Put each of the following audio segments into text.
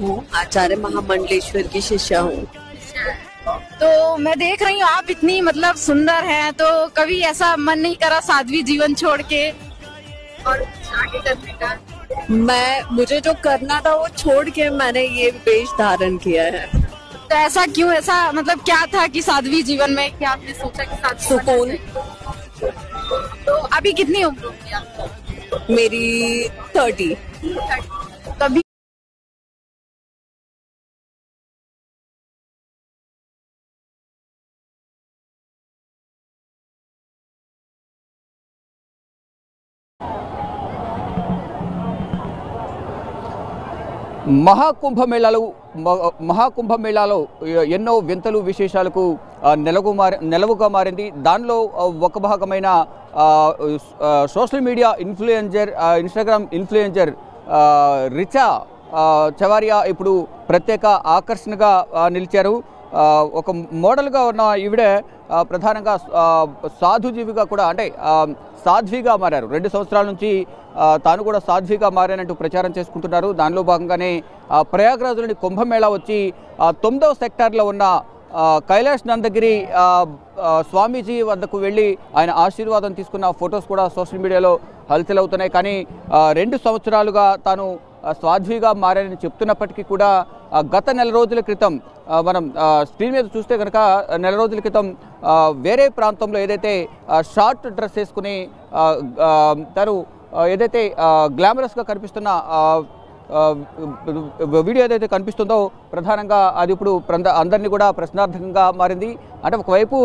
हूँ, आचार्य महामंडलेश्वर की शिष्या हूँ। तो मैं देख रही हूँ आप इतनी मतलब सुंदर हैं, तो कभी ऐसा मन नहीं करा साध्वी जीवन छोड़ के और आगे करने का? मुझे जो करना था वो छोड़ के मैंने ये वेश धारण किया है। तो ऐसा क्यों, ऐसा मतलब क्या था कि साध्वी जीवन में क्या आपने सोचा कि साध्वी सुकून। तो अभी कितनी उम्र होगी आपको? मेरी 30। कभी మహాకుంభమేళాలో ఎన్నో వింతలు విశేషాలకు నెలవుగా మారింది. దానిలో ఒక భాగమైన social media influencer, Instagram influencer Richa Chawaria ఇప్పుడు ప్రత్యేక ఆకర్షణగా నిలిచారు. ఒక మోడల్గా ఉన్న ఈవిడ ప్రధానంగా సాధుజీవిగా కూడా, అంటే సాధ్విగా మారారు. 2 సంవత్సరాల నుంచి తాను కూడా సాధ్విగా మారానంటూ ప్రచారం చేసుకుంటున్నారు. దానిలో భాగంగానే ప్రయాగ్రాజ్లోని కుంభమేళా వచ్చి 9వ సెక్టార్లో ఉన్న కైలాష్ నందగిరి స్వామీజీ వద్దకు వెళ్ళి ఆయన ఆశీర్వాదం తీసుకున్న ఫొటోస్ కూడా సోషల్ మీడియాలో హల్చల్ అవుతున్నాయి. కానీ 2 సంవత్సరాలుగా తాను సాధ్విగా మారని చెప్తున్నప్పటికీ కూడా గత నెల రోజుల క్రితం మనం స్క్రీన్ మీద చూస్తే కనుక నెల రోజుల క్రితం వేరే ప్రాంతంలో ఏదైతే షార్ట్ డ్రెస్ వేసుకుని తను ఏదైతే గ్లామరస్గా కనిపిస్తున్న వీడియో ఏదైతే కనిపిస్తుందో ప్రధానంగా అది ఇప్పుడు అందరినీ కూడా ప్రశ్నార్థకంగా మారింది. అంటే ఒకవైపు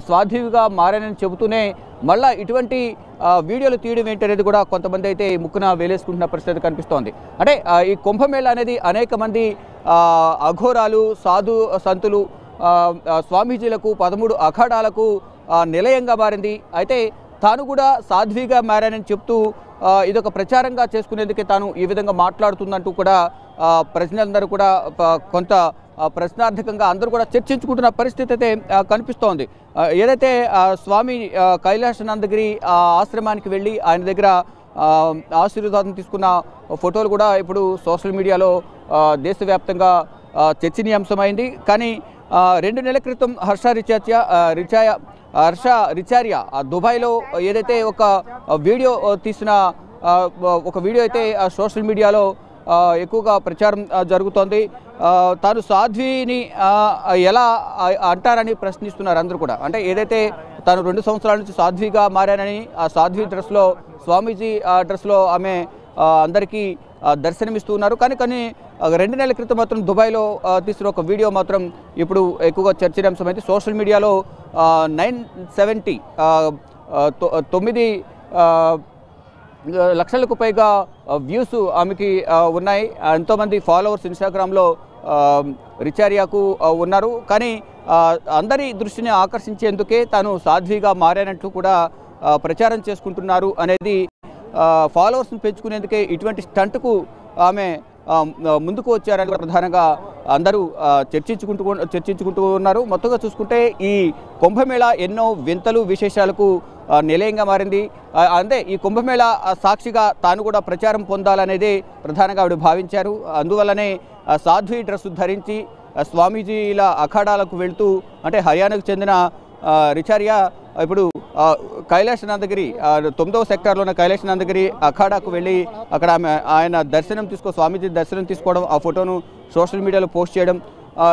స్వాధ్విగా మారని చెబుతూనే మళ్ళీ ఇటువంటి వీడియోలు తీయడం ఏంటనేది కూడా కొంతమంది అయితే ముక్కున వేలేసుకుంటున్న పరిస్థితి కనిపిస్తోంది. అంటే ఈ కుంభమేళా అనేది అనేక మంది అఘోరాలు, సాధు సంతులు, స్వామీజీలకు 13 అఖాడాలకు నిలయంగా మారింది. అయితే తాను కూడా సాధ్విగా మారానని చెప్తూ ఇదొక ప్రచారంగా చేసుకునేందుకే తాను ఈ విధంగా మాట్లాడుతుందంటూ కూడా ప్రజలందరూ కూడా కొంత ప్రశ్నార్థకంగా అందరూ కూడా చర్చించుకుంటున్న పరిస్థితి అయితే కనిపిస్తోంది. ఏదైతే స్వామి కైలాష్ నందగిరి ఆశ్రమానికి వెళ్ళి ఆయన దగ్గర ఆశీర్వాదం తీసుకున్న ఫోటోలు కూడా ఇప్పుడు సోషల్ మీడియాలో దేశవ్యాప్తంగా చర్చనీయాంశమైంది. కానీ 2 నెలల క్రితం హర్ష రిచారియా దుబాయ్లో ఏదైతే ఒక వీడియో తీసిన ఒక వీడియో అయితే సోషల్ మీడియాలో ఎక్కువగా ప్రచారం జరుగుతోంది. తాను సాధ్విని ఎలా అంటారని ప్రశ్నిస్తున్నారు అందరూ కూడా. అంటే ఏదైతే తాను 2 సంవత్సరాల నుంచి సాధ్విగా మారానని, ఆ సాధ్వి డ్రెస్లో, స్వామీజీ డ్రెస్లో ఆమె అందరికీ దర్శనమిస్తూ ఉన్నారు. కానీ 2 నెలల క్రితం మాత్రం దుబాయ్లో తీసిన ఒక వీడియో మాత్రం ఇప్పుడు ఎక్కువగా చర్చనీయాంశమైంది. సోషల్ మీడియాలో 970 లక్షలకు పైగా వ్యూస్ ఆమెకి ఉన్నాయి. ఎంతోమంది ఫాలోవర్స్ ఇన్స్టాగ్రామ్లో రిచారియాకు ఉన్నారు. కానీ అందరి దృష్టిని ఆకర్షించేందుకే తాను సాధ్విగా మారానంటూ కూడా ప్రచారం చేసుకుంటున్నారు అనేది, ఫాలోవర్స్ని పెంచుకునేందుకే ఇటువంటి స్టంట్కు ఆమె ముందుకు వచ్చారని ప్రధానంగా అందరూ చర్చించుకుంటూ ఉన్నారు. మొత్తంగా చూసుకుంటే ఈ కుంభమేళా ఎన్నో వింతలు విశేషాలకు నిలయంగా మారింది. అంతే ఈ కుంభమేళా సాక్షిగా తాను కూడా ప్రచారం పొందాలనేదే ప్రధానంగా ఆవిడ భావించారు. అందువల్లనే సాధ్వి డ్రెస్సు ధరించి స్వామీజీల అఖాడాలకు వెళ్తూ, అంటే హర్యానాకు చెందిన రిచారియా ఇప్పుడు కైలాష్ నందగిరి 9వ సెక్టార్లో ఉన్న కైలాష్ నందగిరి అఖాడాకు వెళ్ళి అక్కడ ఆయన స్వామీజీ దర్శనం తీసుకోవడం, ఆ ఫోటోను సోషల్ మీడియాలో పోస్ట్ చేయడం,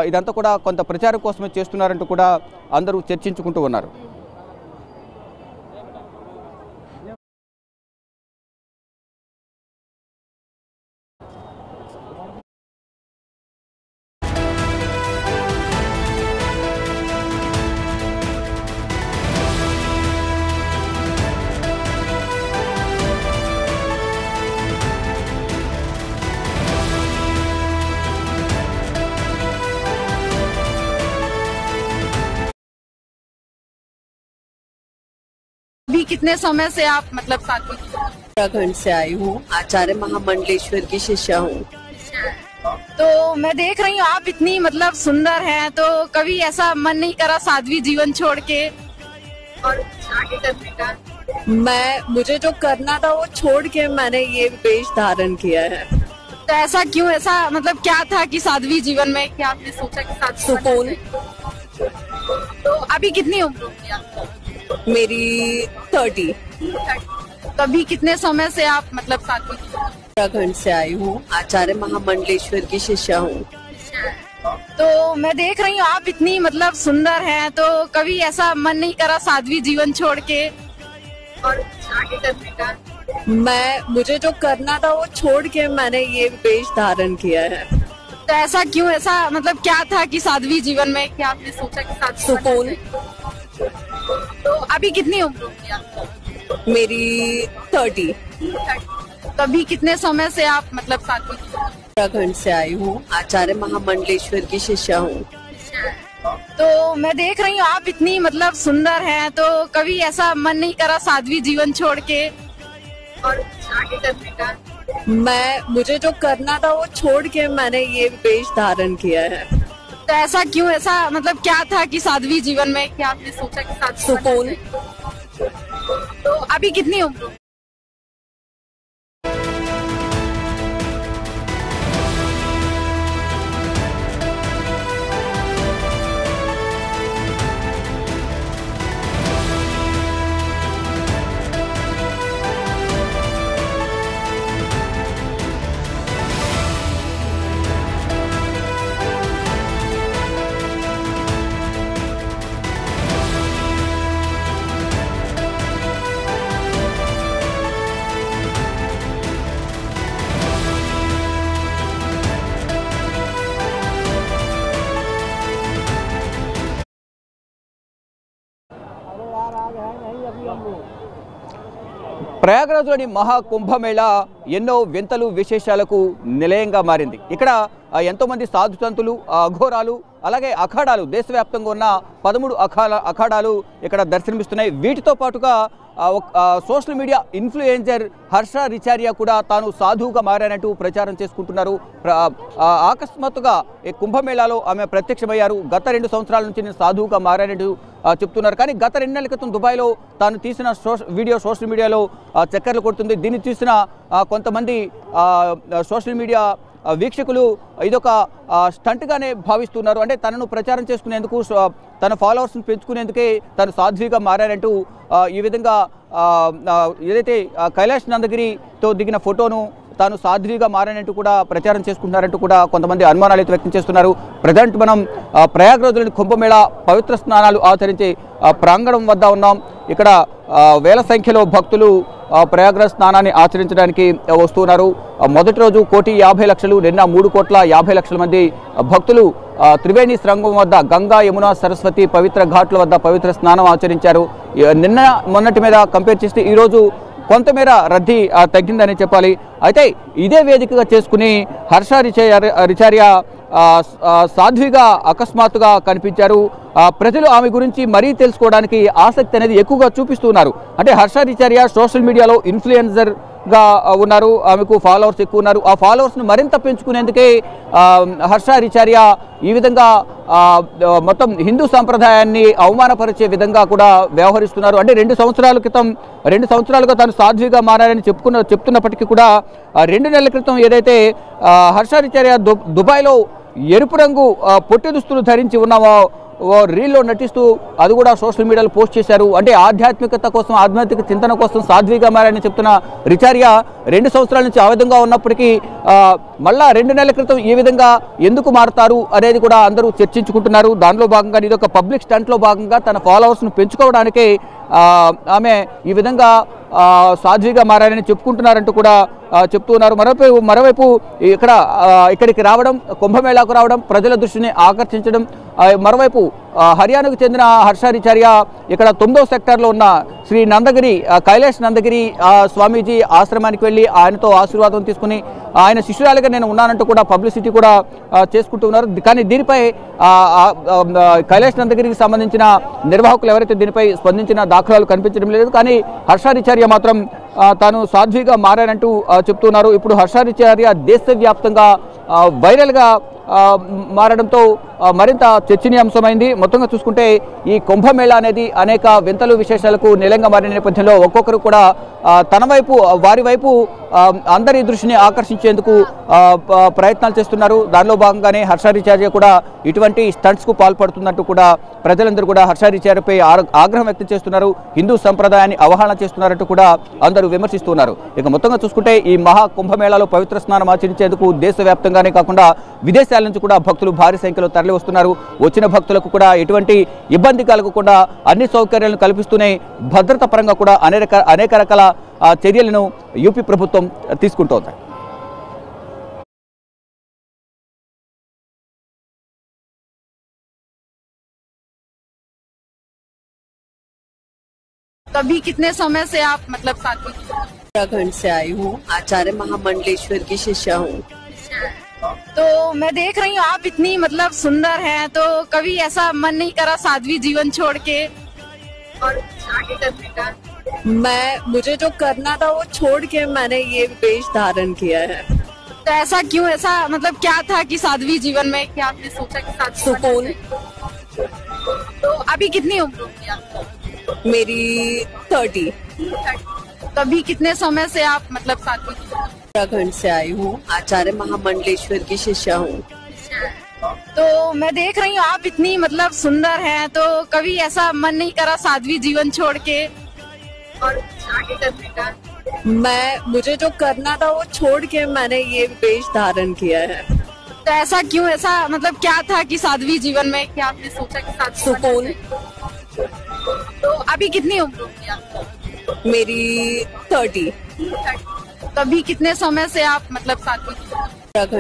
ఇదంతా కూడా కొంత ప్రచారం కోసమే చేస్తున్నారంటూ కూడా అందరూ చర్చించుకుంటూ ఉన్నారు. अभी कितने समय से आप मतलब साध्वी? उत्तराखंड से आई हूँ, आचार्य महामंडलेश्वर की शिष्या हूँ। तो मैं देख रही हूँ आप इतनी मतलब सुंदर हैं, तो कभी ऐसा मन नहीं करा साध्वी जीवन छोड़ के और आगे करने का? मुझे जो करना था वो छोड़ के मैंने ये वेश धारण किया है। तो ऐसा क्यों, ऐसा मतलब क्या था कि साध्वी जीवन में क्या आपने सोचा कि साध्वी सुकून। तो अभी कितनी उम्र होगी आपको? मेरी 30। तो अभी कितने समय से आप मतलब साध्वी उत्तराखंड से आई हूँ। आचार्य महामंडलेश्वर की शिष्या हूँ। तो मैं देख रही हूँ आप इतनी मतलब सुंदर हैं, तो कभी ऐसा मन नहीं करा साध्वी जीवन छोड़ के और आगे करने का? मुझे जो करना था वो छोड़ के मैंने ये वेश धारण किया है। तो ऐसा क्यों, ऐसा मतलब क्या था कि साध्वी जीवन में क्या आपने सोचा कि साध्वी सुकून। तो अभी कितनी उम्र होगी आपको? मेरी 30। तो अभी कितने समय से आप मतलब साध्वी उत्तराखंड से आई हूँ। आचार्य महामंडलेश्वर की शिष्या हूँ। तो मैं देख रही हूँ आप इतनी मतलब सुंदर हैं, तो कभी ऐसा मन नहीं करा साध्वी जीवन छोड़ के और आगे करने का? मुझे जो करना था वो छोड़ के मैंने ये वेश धारण किया है। तो ऐसा क्यों, ऐसा मतलब क्या था कि साध्वी जीवन में क्या आपने सोचा कि साध्वी सुकून। तो अभी कितनी उम्र होगी? ప్రయాగ్రాజ్లోని మహాకుంభమేళా ఎన్నో వింతలు విశేషాలకు నిలయంగా మారింది. ఇక్కడ ఎంతోమంది సాధుసంతులు, అఘోరాలు, అలాగే అఖాడాలు, దేశవ్యాప్తంగా ఉన్న 13 అఖాడాలు ఇక్కడ దర్శనమిస్తున్నాయి. వీటితో పాటుగా సోషల్ మీడియా ఇన్ఫ్లుయెన్సర్ హర్ష రిచారియా కూడా తాను సాధువుగా మారానంటూ ప్రచారం చేసుకుంటున్నారు. అకస్మాత్తుగా ఈ కుంభమేళాలో ఆమె ప్రత్యక్షమయ్యారు. గత 2 సంవత్సరాల నుంచి నేను సాధువుగా మారానంటూ చెప్తున్నారు. కానీ గత 2 నెలల క్రితం దుబాయ్లో తాను తీసిన వీడియో సోషల్ మీడియాలో చక్కర్లు కొడుతుంది. దీన్ని చూసిన కొంతమంది సోషల్ మీడియా వీక్షకులు ఇదొక స్టంట్గానే భావిస్తున్నారు. అంటే తనను ప్రచారం చేసుకునేందుకు, తన ఫాలోవర్స్ని పెంచుకునేందుకే తను సాధ్విగా మారారంటూ ఈ విధంగా ఏదైతే కైలాష్ నందగిరితో దిగిన ఫోటోను తాను సాధ్విగా మారానంటూ కూడా ప్రచారం చేసుకుంటున్నారంటూ కూడా కొంతమంది అనుమానాలు అయితే వ్యక్తం చేస్తున్నారు. ప్రజెంట్ మనం ప్రయాగ్రాజ్లోని కుంభమేళా పవిత్ర స్నానాలు ఆచరించే ప్రాంగణం వద్ద ఉన్నాం. ఇక్కడ వేల సంఖ్యలో భక్తులు ప్రయాగ్రాజ్ స్నానాన్ని ఆచరించడానికి వస్తున్నారు. మొదటి రోజు 1,50,00,000, నిన్న 3,50,00,000 మంది భక్తులు త్రివేణి సంగమం వద్ద గంగా, యమున, సరస్వతి పవిత్ర ఘాట్ల వద్ద పవిత్ర స్నానం ఆచరించారు. నిన్న మొన్నటి మీద కంపేర్ చేస్తే ఈరోజు కొంతమేర రద్దీ తగ్గిందని చెప్పాలి. అయితే ఇదే వేదికగా చేసుకుని హర్ష రిచారియా సాధ్విగా అకస్మాత్తుగా కనిపించారు. ప్రజలు ఆమె గురించి మరీ తెలుసుకోవడానికి ఆసక్తి అనేది ఎక్కువగా చూపిస్తున్నారు. అంటే హర్ష రిచారియా సోషల్ మీడియాలో ఇన్ఫ్లుయెన్సర్గా ఉన్నారు. ఆమెకు ఫాలోవర్స్ ఎక్కువ ఉన్నారు. ఆ ఫాలోవర్స్ను మరింత పెంచుకునేందుకే హర్ష రిచారియా ఈ విధంగా మొత్తం హిందూ సంప్రదాయాన్ని అవమానపరిచే విధంగా కూడా వ్యవహరిస్తున్నారు. అంటే 2 సంవత్సరాలుగా తాను సాధ్విగా మారారని చెప్తున్నప్పటికీ కూడా 2 నెలల క్రితం ఏదైతే హర్ష రిచారియా దుబాయ్లో ఎరుపు రంగు పొట్టి దుస్తులు ధరించి ఉన్నామో రీల్లో నటిస్తూ అది కూడా సోషల్ మీడియాలో పోస్ట్ చేశారు. అంటే ఆధ్యాత్మికత కోసం, ఆధ్యాత్మిక చింతన కోసం సాధ్విగా మారని చెప్తున్న రిచారియా 2 సంవత్సరాల నుంచి ఆ విధంగా ఉన్నప్పటికీ మళ్ళా 2 నెలల క్రితం ఈ విధంగా ఎందుకు మారుతారు అనేది కూడా అందరూ చర్చించుకుంటున్నారు. దానిలో భాగంగా ఇది ఒక పబ్లిక్ స్టంట్లో భాగంగా తన ఫాలోవర్స్ను పెంచుకోవడానికే ఆమె ఈ విధంగా సాధ్విగా మారారని చెప్పుకుంటున్నారంటూ కూడా చెప్తున్నారు. మరోవైపు ఇక్కడికి రావడం, కుంభమేళాకు రావడం, ప్రజల దృష్టిని ఆకర్షించడం. మరోవైపు హర్యానాకు చెందిన హర్ష రిచారియా ఇక్కడ 9వ సెక్టార్లో ఉన్న శ్రీ నందగిరి, కైలాష్ నందగిరి స్వామీజీ ఆశ్రమానికి వెళ్ళి ఆయనతో ఆశీర్వాదం తీసుకుని ఆయన శిష్యురాలిగా నేను ఉన్నానంటూ కూడా పబ్లిసిటీ కూడా చేసుకుంటున్నారు. కానీ దీనిపై కైలాష్ నందగిరికి సంబంధించిన నిర్వాహకులు ఎవరైతే దీనిపై స్పందించిన దాఖలాలు కనిపించడం లేదు. కానీ హర్ష రిచారియా మాత్రం తాను సాధ్విగా మారానంటూ చెప్తున్నారు. ఇప్పుడు హర్ష రిచారియా దేశవ్యాప్తంగా వైరల్గా మారడంతో మరింత చర్చనీయాంశమైంది. మొత్తంగా చూసుకుంటే ఈ కుంభమేళా అనేది అనేక వింతలు విశేషాలకు నిలయంగా మారిన నేపథ్యంలో ఒక్కొక్కరు కూడా తన వైపు వారి వైపు అందరి దృష్టిని ఆకర్షించేందుకు ప్రయత్నాలు చేస్తున్నారు. దానిలో భాగంగానే హర్షారిచార్య కూడా ఇటువంటి స్టంట్స్కు పాల్పడుతున్నట్టు కూడా ప్రజలందరూ కూడా హర్షారిచార్యపై ఆగ్రహం వ్యక్తం చేస్తున్నారు. హిందూ సంప్రదాయాన్ని అవహేళన చేస్తున్నారంటూ కూడా అందరూ విమర్శిస్తున్నారు. ఇక మొత్తంగా చూసుకుంటే ఈ మహా కుంభమేళాలో పవిత్ర స్నానం ఆచరించేందుకు దేశవ్యాప్తంగానే కాకుండా విదేశాల నుంచి కూడా భక్తులు భారీ సంఖ్యలో తరలి వస్తున్నారు. వచ్చిన భక్తులకు కూడా ఎటువంటి ఇబ్బంది కలగకుండా అన్ని సౌకర్యాలను కల్పిస్తూనే భద్రత పరంగా కూడా అనేక రకాల చర్యలను యూపీ ప్రభుత్వం తీసుకుంటోంది. कभी कितने समय से आप मतलब साधु? उत्तराखंड से आई हूँ, आचार्य महामंडलेश्वर की शिष्या हूँ। तो मैं देख रही हूँ आप इतनी मतलब सुंदर हैं, तो कभी ऐसा मन नहीं करा साध्वी जीवन छोड़ के और आगे करने का? मुझे जो करना था वो छोड़ के मैंने ये वेश धारण किया है। तो ऐसा क्यों, ऐसा मतलब क्या था कि साध्वी जीवन में क्या आपने सोचा कि साध्वी सुकून। तो अभी कितनी उम्र होगी आपको? मेरी 30। कभी कितने समय से आप मतलब साध्वी? उत्तराखंड से आई हूँ, आचार्य महामंडलेश्वर की शिष्या हूँ। तो मैं देख रही हूँ आप इतनी मतलब सुंदर हैं, तो कभी ऐसा मन नहीं करा साध्वी जीवन छोड़ के और आगे करने का? मुझे जो करना था वो छोड़ के मैंने ये वेश धारण किया है। तो ऐसा क्यों, ऐसा मतलब क्या था कि साध्वी जीवन में क्या आपने सोचा कि साध्वी? सुकून। तो अभी कितनी उम्र होगी आपको? मेरी 30। कभी कितने समय से आप मतलब साध्वी? उत्तराखंड